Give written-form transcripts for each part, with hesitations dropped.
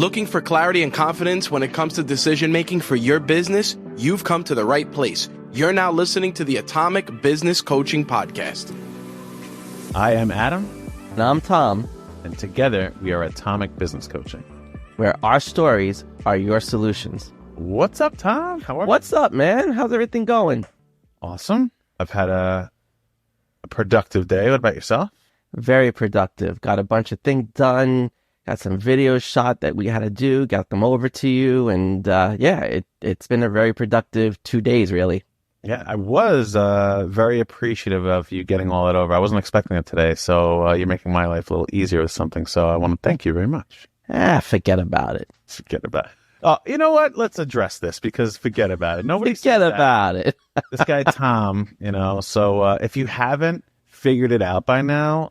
Looking for clarity and confidence when it comes to decision making for your business? You've come to the right place. You're now listening to the Atomic Business Coaching Podcast. I am Adam. And I'm Tom. And together we are Atomic Business Coaching, where our stories are your solutions. What's up, Tom? How are you? What's up, man? How's everything going? Awesome. I've had a productive day. What about yourself? Very productive. Got a bunch of things done. Got some videos shot that we had to do. Got them over to you. And it's been a very productive 2 days, really. Yeah, I was very appreciative of you getting all that over. I wasn't expecting it today. So you're making my life a little easier with something. So I want to thank you very much. Forget about it. Forget about it. Oh, you know what? Let's address this because forget about it. Nobody forget about it. This guy, Tom, so if you haven't figured it out by now,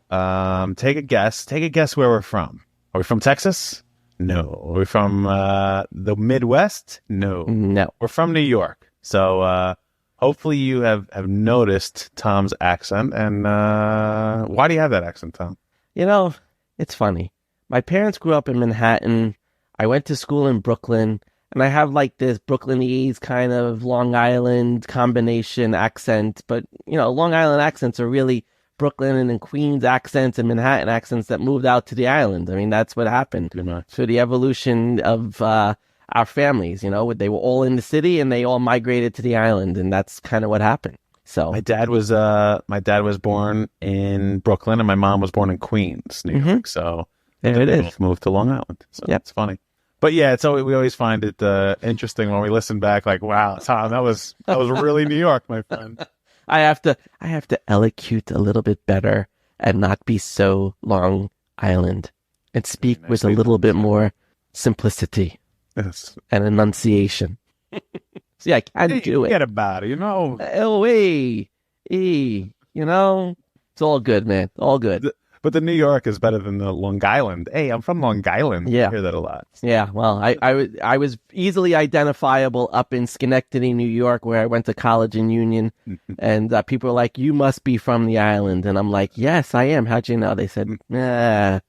take a guess. Take a guess where we're from. Are we from Texas? No. Are we from the Midwest? No. No. We're from New York. So hopefully you have noticed Tom's accent. And why do you have that accent, Tom? It's funny. My parents grew up in Manhattan. I went to school in Brooklyn. And I have like this Brooklynese kind of Long Island combination accent. But, Long Island accents are really Brooklyn and Queens accents and Manhattan accents that moved out to the island. I mean, that's what happened through the evolution of our families. They were all in the city and they all migrated to the island, and that's kind of what happened. So my dad was born in Brooklyn and my mom was born in Queens, New York. So there it is. Moved to Long Island. So yep. It's funny. But yeah, we always find it interesting when we listen back. Like, wow, Tom, that was really New York, my friend. I have to elocute a little bit better and not be so Long Island and speak with a little bit more simplicity and enunciation. See, I can do it. Forget about it, Oh, it's all good, man. All good. But the New York is better than the Long Island. Hey, I'm from Long Island. Yeah. I hear that a lot. Yeah, well, I was easily identifiable up in Schenectady, New York, where I went to college in Union. And people were like, you must be from the island. And I'm like, yes, I am. How'd you know? They said, nah.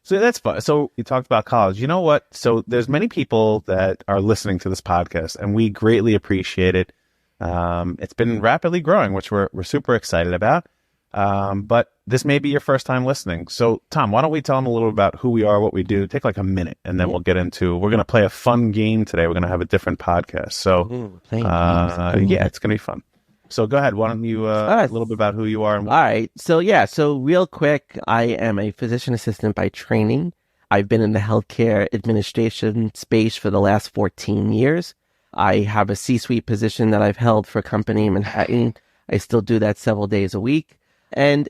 So that's fun. So you talked about college. You know what? So there's many people that are listening to this podcast, and we greatly appreciate it. It's been rapidly growing, which we're super excited about. But this may be your first time listening. So, Tom, why don't we tell them a little about who we are, what we do? Take like a minute, and then we'll get into, we're going to play a fun game today. We're going to have a different podcast. So, it's going to be fun. So go ahead. Why don't you, a little bit about who you are? And all right. So real quick, I am a physician assistant by training. I've been in the healthcare administration space for the last 14 years. I have a C-suite position that I've held for a company in Manhattan. I still do that several days a week. And,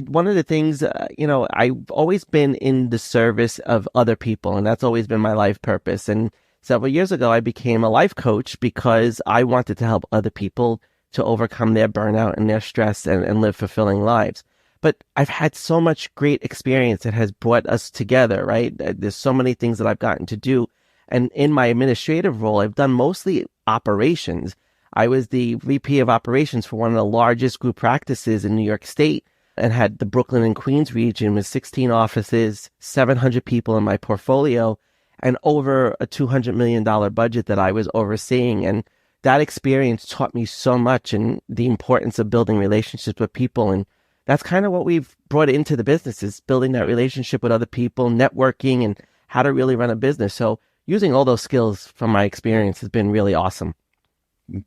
one of the things, I've always been in the service of other people, and that's always been my life purpose. And several years ago, I became a life coach because I wanted to help other people to overcome their burnout and their stress and live fulfilling lives. But I've had so much great experience that has brought us together, right? There's so many things that I've gotten to do. And in my administrative role, I've done mostly operations. I was the VP of operations for one of the largest group practices in New York State and had the Brooklyn and Queens region with 16 offices, 700 people in my portfolio, and over a $200 million budget that I was overseeing. And that experience taught me so much and the importance of building relationships with people. And that's kind of what we've brought into the business, is building that relationship with other people, networking, and how to really run a business. So using all those skills from my experience has been really awesome.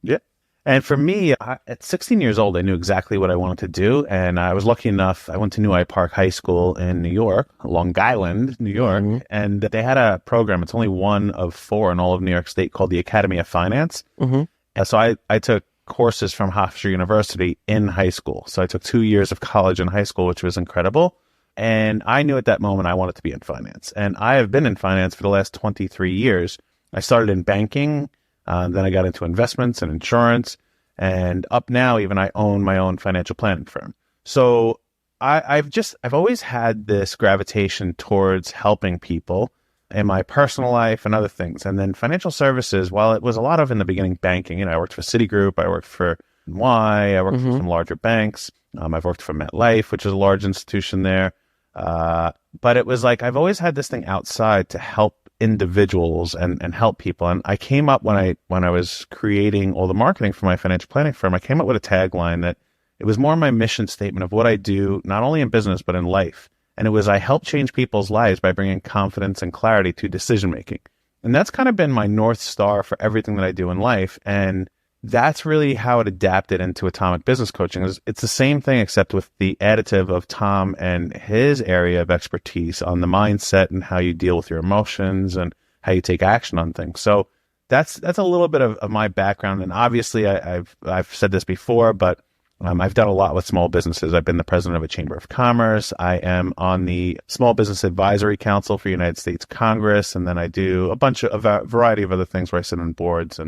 Yeah. And for me, at 16 years old, I knew exactly what I wanted to do. And I was lucky enough, I went to New Hyde Park High School in New York, Long Island, New York. Mm-hmm. And they had a program, it's only one of 4 in all of New York State, called the Academy of Finance. Mm-hmm. And so I took courses from Hofstra University in high school. So I took 2 years of college in high school, which was incredible. And I knew at that moment I wanted to be in finance. And I have been in finance for the last 23 years. I started in banking. Then I got into investments and insurance, and up now, even I own my own financial planning firm. So I've always had this gravitation towards helping people in my personal life and other things. And then financial services, while it was a lot of in the beginning banking, I worked for Citigroup, I worked for Y, I worked for some larger banks. I've worked for MetLife, which is a large institution there. But it was like, I've always had this thing outside to help individuals and help people. And I came up when I was creating all the marketing for my financial planning firm, I came up with a tagline that it was more my mission statement of what I do, not only in business, but in life. And it was, I help change people's lives by bringing confidence and clarity to decision making. And that's kind of been my North Star for everything that I do in life. And that's really how it adapted into Atomic Business Coaching. It's the same thing, except with the additive of Tom and his area of expertise on the mindset and how you deal with your emotions and how you take action on things. So that's a little bit of my background. And obviously I've said this before, but I've done a lot with small businesses. I've been the president of a chamber of commerce. I am on the Small Business Advisory Council for United States Congress. And then I do a variety of other things where I sit on boards.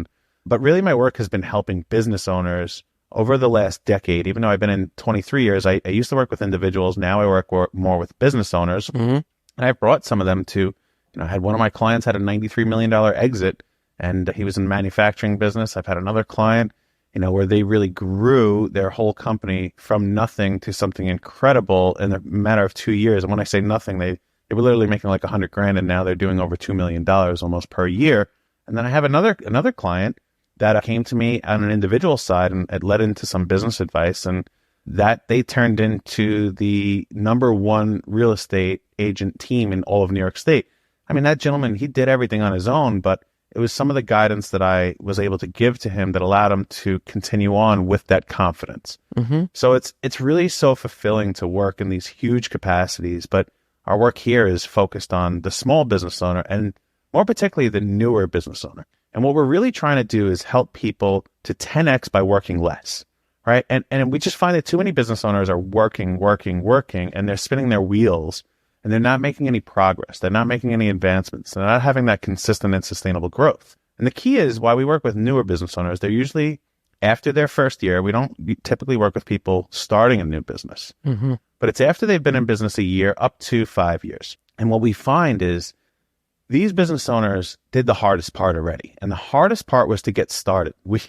But really, my work has been helping business owners over the last decade. Even though I've been in 23 years, I used to work with individuals. Now I work more with business owners. Mm-hmm. And I've brought some of them to, I had one of my clients had a $93 million exit, and he was in the manufacturing business. I've had another client, where they really grew their whole company from nothing to something incredible in a matter of 2 years. And when I say nothing, they were literally making like $100,000, and now they're doing over $2 million almost per year. And then I have another client that came to me on an individual side, and it led into some business advice, and that they turned into the #1 real estate agent team in all of New York State. I mean, that gentleman, he did everything on his own, but it was some of the guidance that I was able to give to him that allowed him to continue on with that confidence. Mm-hmm. So it's really so fulfilling to work in these huge capacities, but our work here is focused on the small business owner, and more particularly the newer business owner. And what we're really trying to do is help people to 10x by working less, right? And we just find that too many business owners are working, and they're spinning their wheels, and they're not making any progress. They're not making any advancements. They're not having that consistent and sustainable growth. And the key is why we work with newer business owners. They're usually after their first year. We typically work with people starting a new business, mm-hmm. but it's after they've been in business a year up to 5 years. And what we find is these business owners did the hardest part already. And the hardest part was to get started. We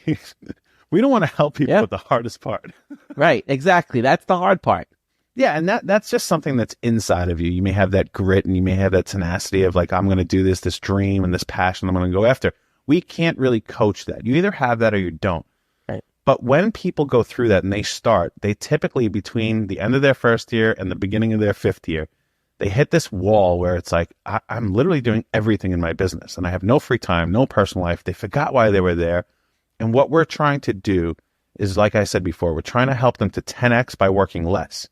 don't want to help people with the hardest part. Right, exactly. That's the hard part. Yeah, and that's just something that's inside of you. You may have that grit, and you may have that tenacity of like, I'm going to do this dream and this passion I'm going to go after. We can't really coach that. You either have that or you don't. Right. But when people go through that and they start, they typically, between the end of their first year and the beginning of their 5th year, they hit this wall where it's like, I'm literally doing everything in my business, and I have no free time, no personal life. They forgot why they were there. And what we're trying to do is, like I said before, we're trying to help them to 10x by working less.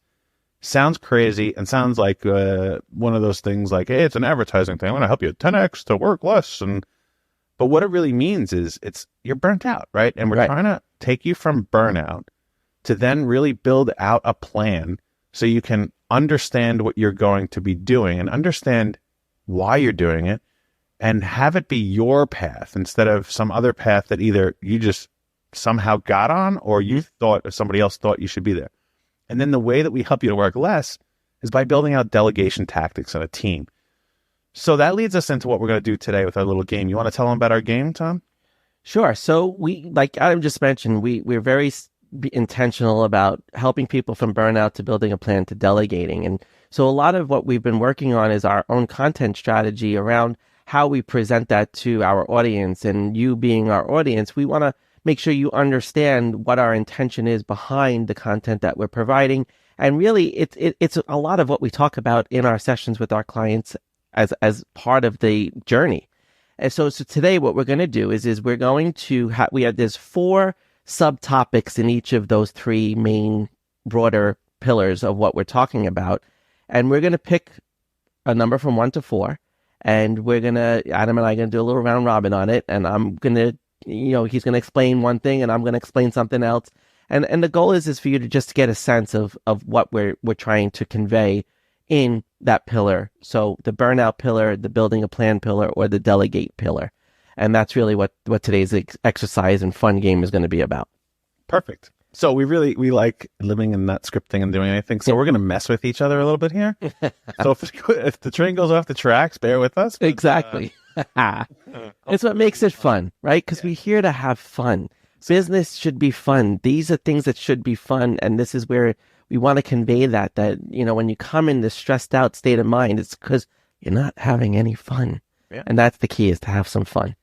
Sounds crazy and sounds like one of those things like, hey, it's an advertising thing. I'm going to help you 10x to work less. But what it really means is you're burnt out, right? And we're trying to take you from burnout to then really build out a plan so you can understand what you're going to be doing and understand why you're doing it, and have it be your path instead of some other path that either you just somehow got on or you thought or somebody else thought you should be there. And then the way that we help you to work less is by building out delegation tactics on a team. So that leads us into what we're going to do today with our little game. You want to tell them about our game, Tom? Sure. So like Adam just mentioned, we're very intentional about helping people from burnout to building a plan to delegating. And so a lot of what we've been working on is our own content strategy around how we present that to our audience. And you being our audience, we want to make sure you understand what our intention is behind the content that we're providing. And really, it's a lot of what we talk about in our sessions with our clients as part of the journey. And so today, what we're going to do is we're going to there's 4 subtopics in each of those 3 main broader pillars of what we're talking about. And we're going to pick a number from 1 to 4. And Adam and I are going to do a little round robin on it. And I'm going to, he's going to explain one thing and I'm going to explain something else. And the goal is for you to just get a sense of what we're trying to convey in that pillar. So the burnout pillar, the building a plan pillar, or the delegate pillar. And that's really what today's exercise and fun game is going to be about. Perfect. So we like living and not scripting and doing anything. So we're going to mess with each other a little bit here. So if the train goes off the tracks, bear with us. But, exactly. It's what makes it fun, right? Because we're here to have fun. Business should be fun. These are things that should be fun. And this is where we want to convey that, when you come in this stressed out state of mind, it's because you're not having any fun. Yeah. And that's the key, is to have some fun.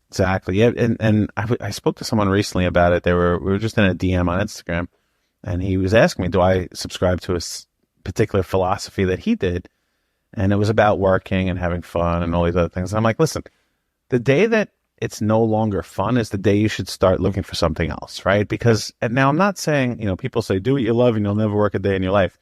Exactly. Yeah. And I spoke to someone recently about it. We were just in a DM on Instagram, and he was asking me, do I subscribe to a particular philosophy that he did? And it was about working and having fun and all these other things. And I'm like, listen, the day that it's no longer fun is the day you should start looking for something else, right? Because, and now I'm not saying, people say, do what you love and you'll never work a day in your life.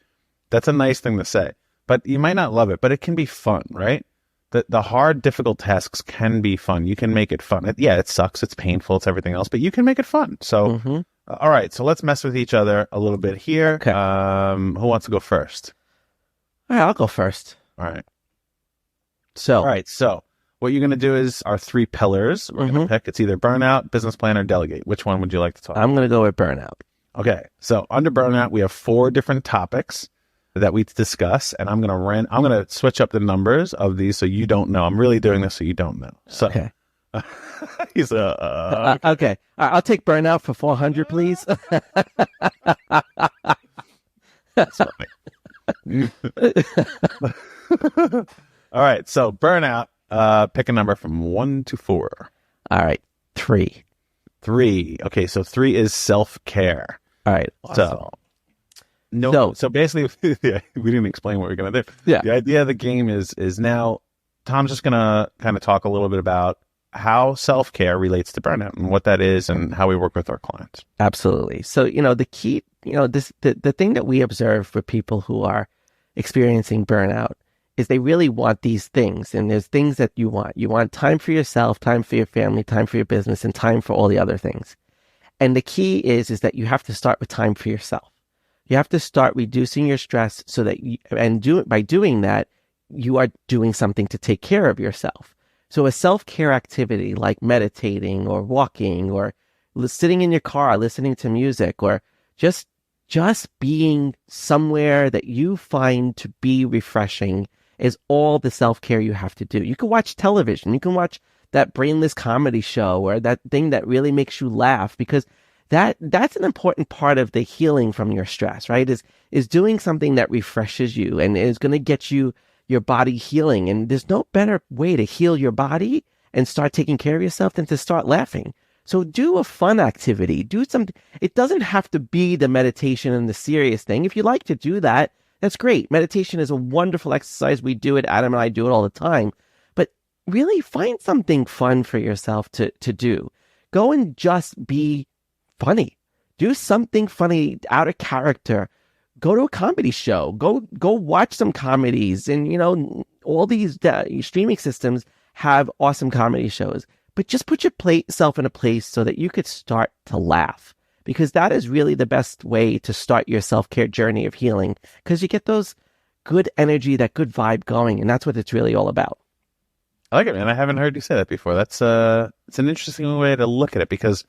That's a nice thing to say, but you might not love it, but it can be fun, right? The hard, difficult tasks can be fun. You can make it fun. It sucks. It's painful. It's everything else, but you can make it fun. So, all right. So let's mess with each other a little bit here. Okay. Who wants to go first? All right, I'll go first. All right. So, all right. So what you're going to do is our 3 pillars. We're going to pick. It's either burnout, business plan, or delegate. Which one would you like to talk about? I'm going to go with burnout. Okay. So under burnout, we have 4 different topics that we discuss, and I'm going to switch up the numbers of these so you don't know. I'm really doing this so you don't know. So, okay. He's okay. All right, I'll take burnout for 400, please. That's funny. All right. So burnout, pick a number from 1 to 4. All right. 3. 3. Okay. So 3 is self-care. All right. Awesome. So basically, we didn't explain what we're going to do. Yeah. The idea of the game is now Tom's just going to kind of talk a little bit about how self-care relates to burnout and what that is and how we work with our clients. Absolutely. So, the key, the thing that we observe for people who are experiencing burnout is they really want these things. And there's things that you want. You want time for yourself, time for your family, time for your business, and time for all the other things. And the key is that you have to start with time for yourself. You have to start reducing your stress so that by doing that, you are doing something to take care of yourself. So a self-care activity like meditating or walking or sitting in your car, listening to music, or just being somewhere that you find to be refreshing is all the self-care you have to do. You can watch television. You can watch that brainless comedy show or that thing that really makes you laugh, because that's an important part of the healing from your stress, right? Is doing something that refreshes you and is going to get your body healing. And there's no better way to heal your body and start taking care of yourself than to start laughing. So do a fun activity. Do something. It doesn't have to be the meditation and the serious thing. If you like to do that, that's great. Meditation is a wonderful exercise. We do it. Adam and I do it all the time. But really find something fun for yourself to do. Go and just be funny. Do something funny, out of character. Go to a comedy show. Go watch some comedies. And, all these streaming systems have awesome comedy shows. But just put yourself in a place so that you could start to laugh. Because that is really the best way to start your self-care journey of healing. Because you get those good energy, that good vibe going. And that's what it's really all about. I like it, man. I haven't heard you say that before. That's it's an interesting way to look at it, because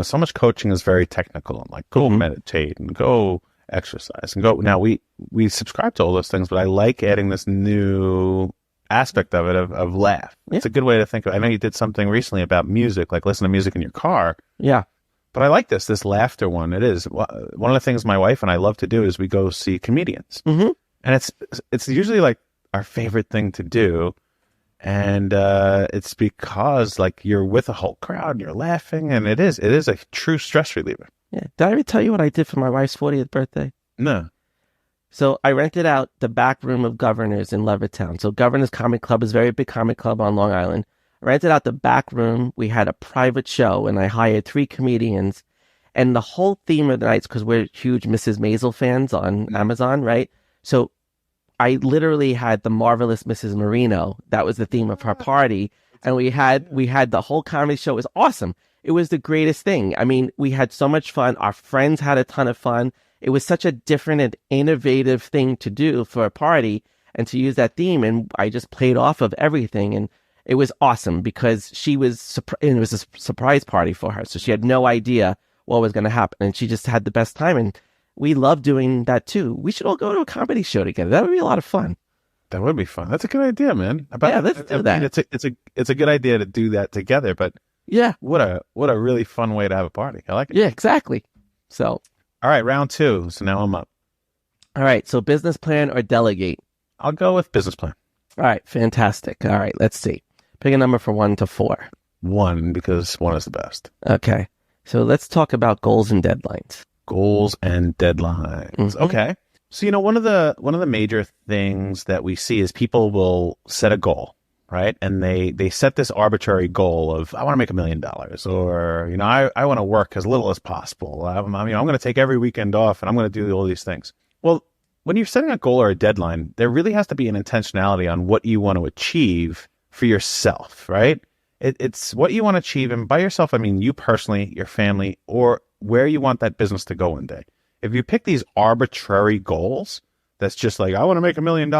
so much coaching is very technical. I'm like, go meditate and go exercise and go. Now we subscribe to all those things, but I like adding this new aspect of it of laugh. Yeah. It's a good way to think of it. I know you did something recently about music, like listen to music in your car. Yeah. But I like this laughter one. It is one of the things my wife and I love to do is we go see comedians. And it's usually like our favorite thing to do. And it's because like you're with a whole crowd and you're laughing, and it is a true stress reliever. Yeah. Did I ever tell you what I did for my wife's 40th birthday? No. So I rented out the back room of Governor's in Levittown. So Governor's Comic Club is a very big comic club on Long Island. I rented out the back room. We had a private show, and I hired 3 comedians. And the whole theme of the night, because we're huge Mrs. Maisel fans on Amazon, right? So I literally had the marvelous Mrs. Marino. That was the theme of her party. And we had the whole comedy show. It was awesome. It was the greatest thing. I mean, we had so much fun. Our friends had a ton of fun. It was such a different and innovative thing to do for a party and to use that theme. And I just played off of everything. And it was awesome because it was a surprise party for her. So she had no idea what was going to happen. And she just had the best time. And we love doing that too. We should all go to a comedy show together. That would be a lot of fun. That would be fun. That's a good idea, man. Let's do that. It's a good idea to do that together. But yeah, what a really fun way to have a party. I like it. Yeah, exactly. So All right, round two. So now I'm up. All right. So business plan or delegate? I'll go with business plan. All right. Fantastic. All right. Let's see. Pick a number from 1 to 4. 1, because 1 is the best. Okay. So let's talk about goals and deadlines. Goals and deadlines. Mhm. Okay. So, one of the major things that we see is people will set a goal, right? And they set this arbitrary goal of, I want to make $1 million, or, I want to work as little as possible. I'm going to take every weekend off and I'm going to do all these things. Well, when you're setting a goal or a deadline, there really has to be an intentionality on what you want to achieve for yourself, right? It's what you want to achieve. And by yourself, I mean you personally, your family, or where you want that business to go one day. If you pick these arbitrary goals, that's just like, I want to make $1 million,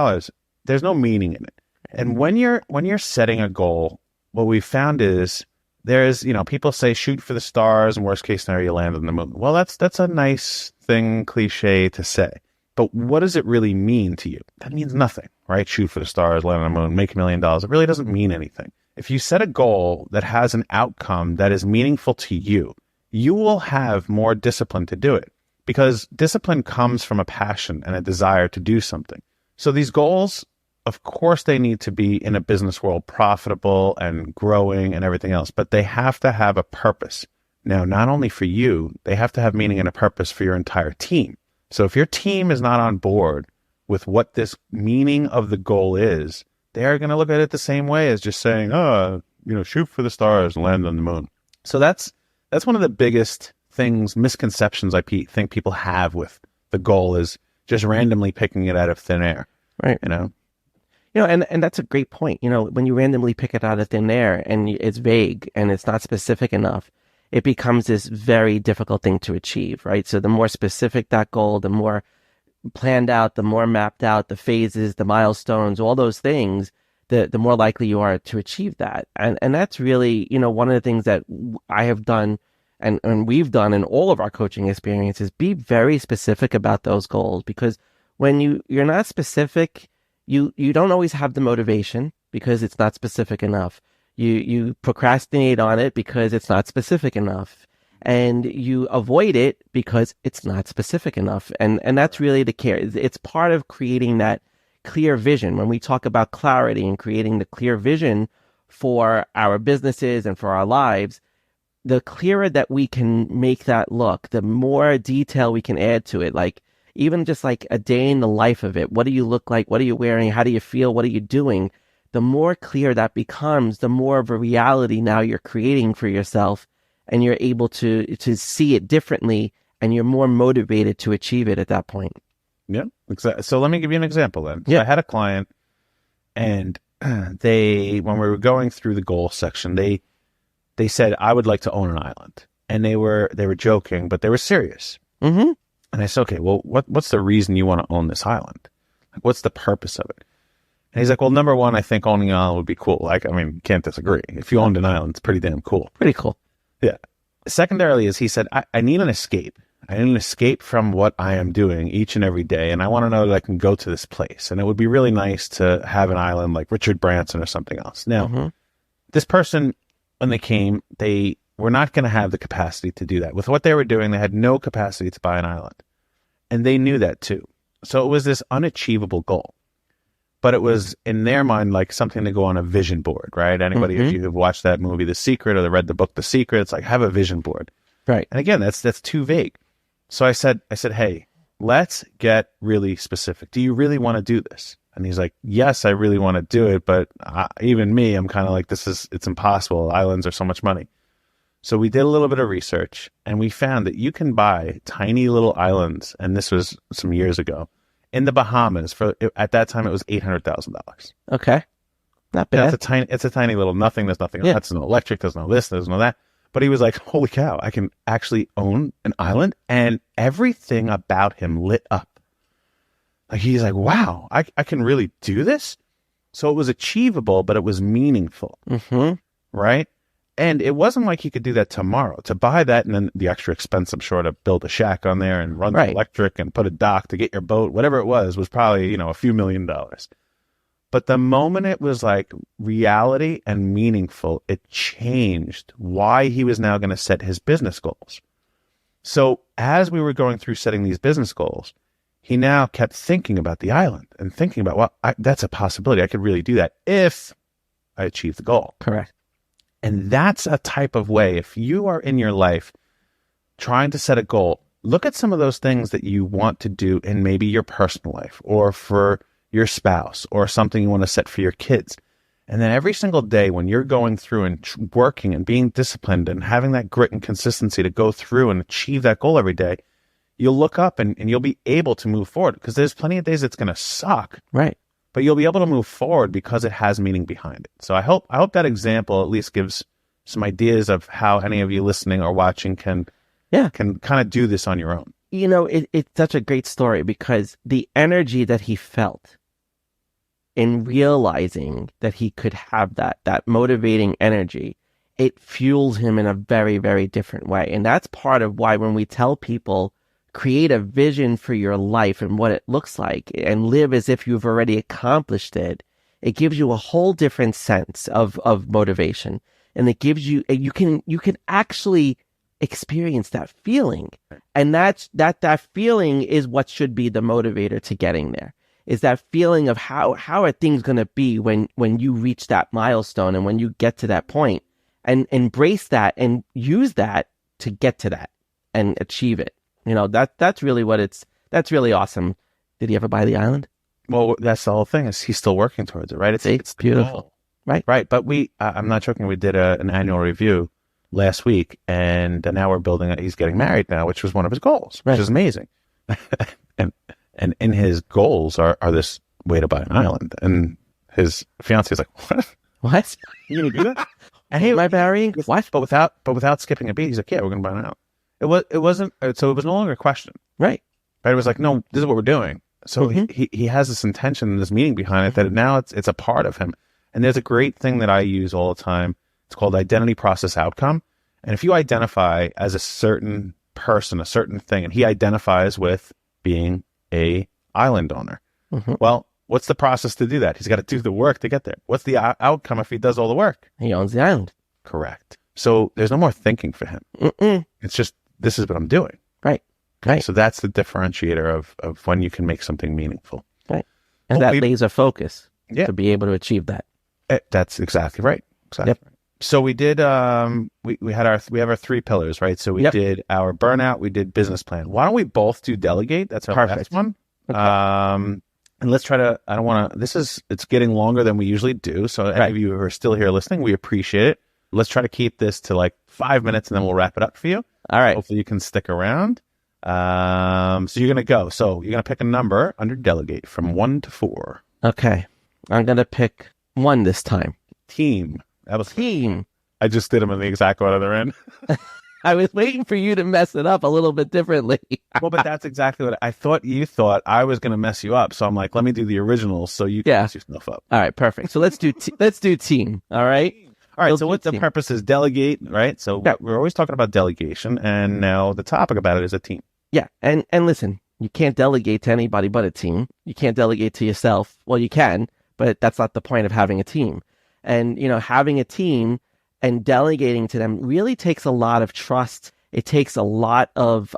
there's no meaning in it. And when you're setting a goal, what we found is there's, people say shoot for the stars and worst case scenario, you land on the moon. Well, that's a nice thing, cliche to say. But what does it really mean to you? That means nothing, right? Shoot for the stars, land on the moon, make $1 million. It really doesn't mean anything. If you set a goal that has an outcome that is meaningful to you, you will have more discipline to do it, because discipline comes from a passion and a desire to do something. So these goals, of course, they need to be in a business world profitable and growing and everything else, but they have to have a purpose. Now, not only for you, they have to have meaning and a purpose for your entire team. So if your team is not on board with what this meaning of the goal is, they are going to look at it the same way as just saying, shoot for the stars and land on the moon. So that's one of the biggest misconceptions I think people have with the goal, is just randomly picking it out of thin air. Right. And that's a great point. When you randomly pick it out of thin air and it's vague and it's not specific enough, it becomes this very difficult thing to achieve, right? So the more specific that goal, the more planned out, the more mapped out, the phases, the milestones, all those things, the more likely you are to achieve that. And that's really, one of the things that I have done and we've done in all of our coaching experiences, be very specific about those goals, because when you're not specific, you don't always have the motivation because it's not specific enough. You procrastinate on it because it's not specific enough, and you avoid it because it's not specific enough. And that's really the care. It's part of creating that clear vision. When we talk about clarity and creating the clear vision for our businesses and for our lives, the clearer that we can make that look, the more detail we can add to it. Like even just like a day in the life of it. What do you look like? What are you wearing? How do you feel? What are you doing? The more clear that becomes, the more of a reality now you're creating for yourself, and you're able to see it differently, and you're more motivated to achieve it at that point. Yeah, exactly. So let me give you an example then. Yeah. So I had a client, and when we were going through the goal section, they said, I would like to own an island. And they were joking, but they were serious. Mm-hmm. And I said, okay, well, what's the reason you want to own this island? Like, what's the purpose of it? And he's like, well, number one, I think owning an island would be cool. Can't disagree. If you owned an island, it's pretty damn cool. Pretty cool. Yeah. Secondarily is he said, I need an escape. I need an escape from what I am doing each and every day. And I want to know that I can go to this place. And it would be really nice to have an island like Richard Branson or something else. Now, This person, when they came, they were not going to have the capacity to do that. With what they were doing, they had no capacity to buy an island. And they knew that too. So it was this unachievable goal. But it was, in their mind, like something to go on a vision board, right? Anybody, if you have watched that movie, The Secret, or read the book, The Secret, it's like, have a vision board. Right. And again, that's too vague. So I said, hey, let's get really specific. Do you really want to do this? And he's like, yes, I really want to do it. But even me, I'm kind of like, it's impossible. Islands are so much money. So we did a little bit of research, and we found that you can buy tiny little islands. And this was some years ago in the Bahamas. At that time, it was $800,000. Okay. Not bad. It's a tiny little nothing. There's nothing. Yeah. There's no electric. There's no this. There's no that. But he was like, holy cow, I can actually own an island. And everything about him lit up. Like, he's like, wow, I can really do this. So it was achievable, but it was meaningful. Right? And it wasn't like he could do that tomorrow. To buy that, and then the extra expense, I'm sure, to build a shack on there and run the electric and put a dock to get your boat, whatever it was probably, a few $1 million. But the moment it was like reality and meaningful, it changed why he was now going to set his business goals. So as we were going through setting these business goals, he now kept thinking about the island and thinking about, well, that's a possibility. I could really do that if I achieve the goal. Correct. And that's a type of way, if you are in your life trying to set a goal, look at some of those things that you want to do in maybe your personal life or for your spouse or something you want to set for your kids. And then every single day when you're going through and working and being disciplined and having that grit and consistency to go through and achieve that goal every day, you'll look up and you'll be able to move forward, because there's plenty of days it's going to suck. Right. But you'll be able to move forward because it has meaning behind it. So I hope that example at least gives some ideas of how any of you listening or watching can kind of do this on your own. You know, it's such a great story, because the energy that he felt in realizing that he could have that motivating energy, it fuels him in a very, very different way. And that's part of why when we tell people, create a vision for your life and what it looks like and live as if you've already accomplished it, it gives you a whole different sense of motivation. And it gives you, you can actually experience that feeling. And that feeling is what should be the motivator to getting there, is that feeling of how are things going to be when you reach that milestone and when you get to that point, and embrace that and use that to get to that and achieve it. You know, that's really that's really awesome. Did he ever buy the island? Well, that's the whole thing, is he's still working towards it, right? It's beautiful. Right. Right. But I'm not joking. We did an annual review last week, and now we're building it. He's getting married now, which was one of his goals, which is amazing. and in his goals are this way to buy an island. And his fiance is like, what? What? You going to do that? And am I marrying? What? But without skipping a beat, he's like, yeah, we're going to buy an island. It wasn't, so it was no longer a question. Right. But it was like, no, this is what we're doing. So he has this intention and this meaning behind it that now it's a part of him. And there's a great thing that I use all the time. It's called identity process outcome. And if you identify as a certain person, a certain thing, and he identifies with being a island owner, well, what's the process to do that? He's got to do the work to get there. What's the outcome if he does all the work? He owns the island. Correct. So there's no more thinking for him. It's just, this is what I'm doing. Right. Right. So that's the differentiator of when you can make something meaningful. Right. And that laser focus to be able to achieve that. That's exactly right. Exactly. Yep. So we did, we have our 3 pillars, right? So we did our burnout, we did business plan. Why don't we both do delegate? That's our last one. Okay. And let's try to, it's getting longer than we usually do. So any of you who are still here listening, we appreciate it. Let's try to keep this to like 5 minutes and then we'll wrap it up for you. All right. Hopefully you can stick around. So you're going to go. So you're going to pick a number under delegate from 1 to 4. Okay. I'm going to pick 1 this time. Team. That was team. I just did them in the exact one other end. I was waiting for you to mess it up a little bit differently. Well, but that's exactly what I thought. You thought I was going to mess you up. So I'm like, let me do the original so you can mess yourself up. All right. Perfect. So let's do team. All right. All right. So what the purpose is delegate, right? So we're always talking about delegation, and now the topic about it is a team. Yeah. And listen, you can't delegate to anybody but a team. You can't delegate to yourself. Well, you can, but that's not the point of having a team. And, you know, having a team and delegating to them really takes a lot of trust. It takes a lot of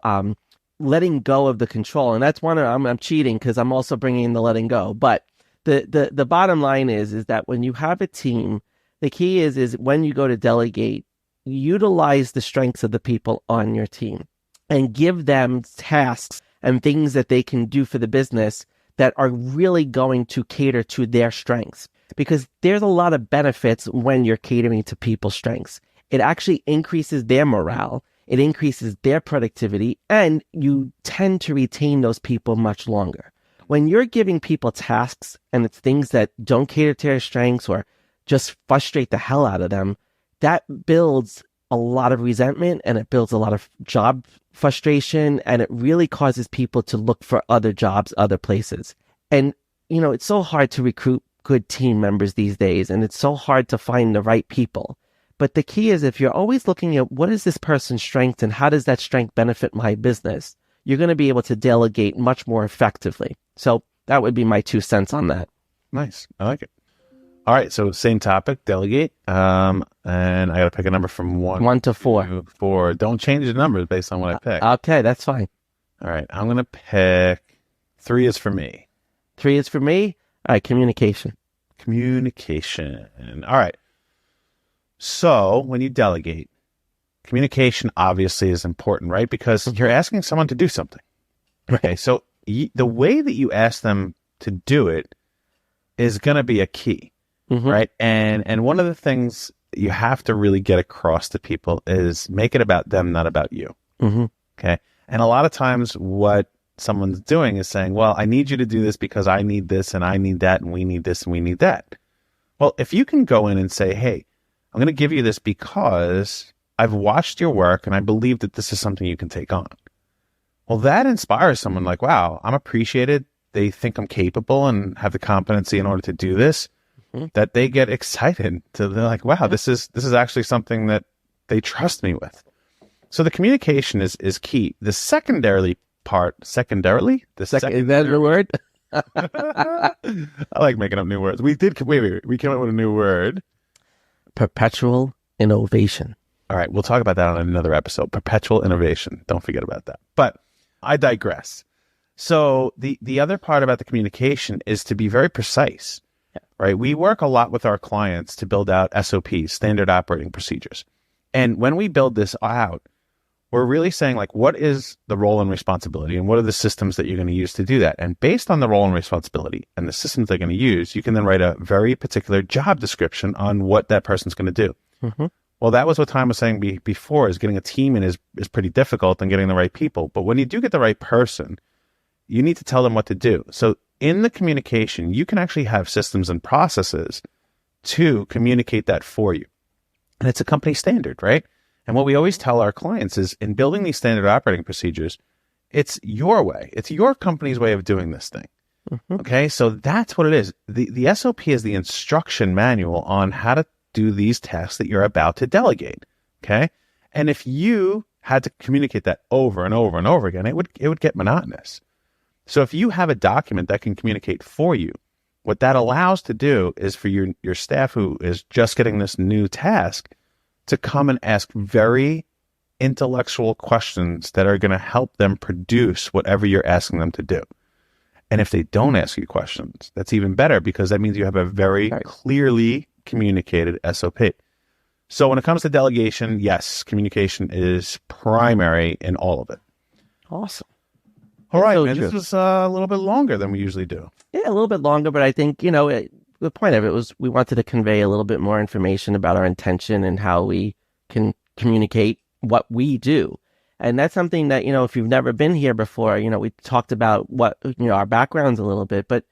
letting go of the control. And that's one, I'm cheating because I'm also bringing in the letting go. But the bottom line is that when you have a team, the key is when you go to delegate, utilize the strengths of the people on your team and give them tasks and things that they can do for the business that are really going to cater to their strengths. Because there's a lot of benefits when you're catering to people's strengths. It actually increases their morale, it increases their productivity, and you tend to retain those people much longer. When you're giving people tasks and it's things that don't cater to their strengths or just frustrate the hell out of them, that builds a lot of resentment and it builds a lot of job frustration, and it really causes people to look for other jobs, other places. And, you know, it's so hard to recruit good team members these days, and it's so hard to find the right people. But the key is if you're always looking at what is this person's strength and how does that strength benefit my business, you're going to be able to delegate much more effectively. So that would be my 2 cents on that. Nice. I like it. All right. So same topic, delegate. And I got to pick a number from 1 to 4. 2, 4. Don't change the numbers based on what I pick. Okay, that's fine. All right. I'm going to pick 3 is for me. 3 is for me. All right, communication. Communication. All right. So when you delegate, communication obviously is important, right? Because you're asking someone to do something. Okay. So the way that you ask them to do it is going to be a key, right? And one of the things you have to really get across to people is make it about them, not about you. Okay. And a lot of times what someone's doing is saying, well, I need you to do this because I need this and I need that and we need this and we need that. Well, if you can go in and say, hey, I'm going to give you this because I've watched your work and I believe that this is something you can take on. Well, that inspires someone like, wow, I'm appreciated. They think I'm capable and have the competency in order to do this, that they get excited. They're like, wow, this is actually something that they trust me with. So the communication is key. The secondary part, is that the word? I like making up new words. We came up with a new word. Perpetual innovation. All right, we'll talk about that on another episode. Perpetual innovation. Don't forget about that. But I digress. So the other part about the communication is to be very precise, right? We work a lot with our clients to build out SOPs, standard operating procedures. And when we build this out, we're really saying, like, what is the role and responsibility and what are the systems that you're going to use to do that? And based on the role and responsibility and the systems they're going to use, you can then write a very particular job description on what that person's going to do. Well, that was what Tom was saying before, is getting a team in is pretty difficult and getting the right people. But when you do get the right person, you need to tell them what to do. So in the communication, you can actually have systems and processes to communicate that for you. And it's a company standard, right? And what we always tell our clients is, in building these standard operating procedures, it's your way. It's your company's way of doing this thing. Okay, so that's what it is. The SOP is the instruction manual on how to do these tasks that you're about to delegate. Okay, and if you had to communicate that over and over and over again, it would get monotonous. So if you have a document that can communicate for you, what that allows to do is for your staff who is just getting this new task to come and ask very intellectual questions that are going to help them produce whatever you're asking them to do. And if they don't ask you questions, that's even better, because that means you have a very clearly communicated SOP. So when it comes to delegation, yes, communication is primary in all of it. Awesome. All right, man, this was a little bit longer than we usually do. Yeah, a little bit longer, but I think, the point of it was we wanted to convey a little bit more information about our intention and how we can communicate what we do. And that's something that, if you've never been here before, we talked about what, our backgrounds a little bit, but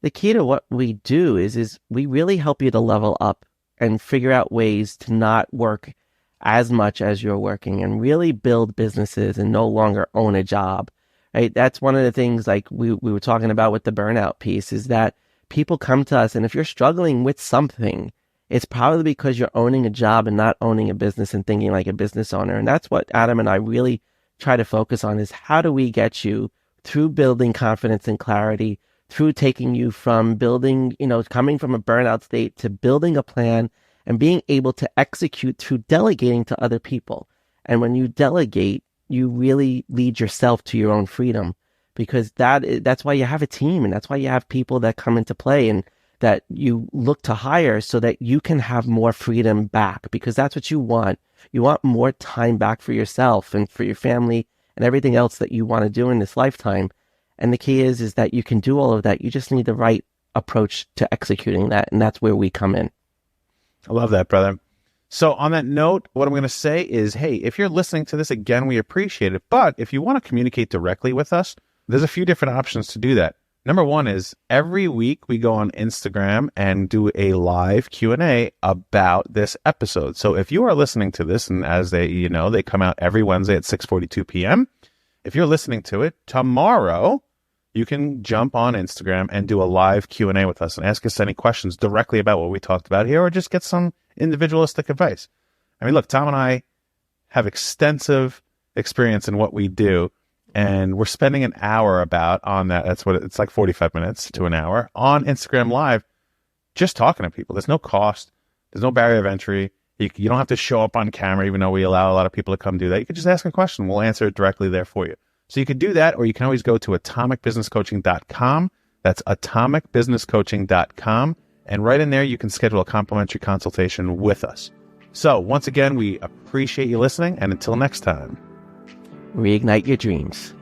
the key to what we do is we really help you to level up and figure out ways to not work as much as you're working and really build businesses and no longer own a job, right? That's one of the things, like we were talking about with the burnout piece, is that people come to us, and if you're struggling with something, it's probably because you're owning a job and not owning a business and thinking like a business owner. And that's what Adam and I really try to focus on, is how do we get you through building confidence and clarity, through taking you from building, coming from a burnout state to building a plan and being able to execute through delegating to other people. And when you delegate, you really lead yourself to your own freedom, because that's why you have a team, and that's why you have people that come into play and that you look to hire so that you can have more freedom back, because that's what you want. You want more time back for yourself and for your family and everything else that you want to do in this lifetime. And the key is that you can do all of that. You just need the right approach to executing that, and that's where we come in. I love that, brother. So on that note, what I'm going to say is, hey, if you're listening to this, again, we appreciate it. But if you want to communicate directly with us, there's a few different options to do that. Number one is every week we go on Instagram and do a live Q&A about this episode. So if you are listening to this, and as they come out every Wednesday at 6:42 p.m., if you're listening to it tomorrow, you can jump on Instagram and do a live Q&A with us and ask us any questions directly about what we talked about here, or just get some individualistic advice. I mean, look, Tom and I have extensive experience in what we do, and we're spending an hour on that. That's what it's like, 45 minutes to an hour on Instagram Live, just talking to people. There's no cost. There's no barrier of entry. You don't have to show up on camera, even though we allow a lot of people to come do that. You can just ask a question. We'll answer it directly there for you. So you could do that, or you can always go to atomicbusinesscoaching.com. That's atomicbusinesscoaching.com. And right in there, you can schedule a complimentary consultation with us. So once again, we appreciate you listening. And until next time, reignite your dreams.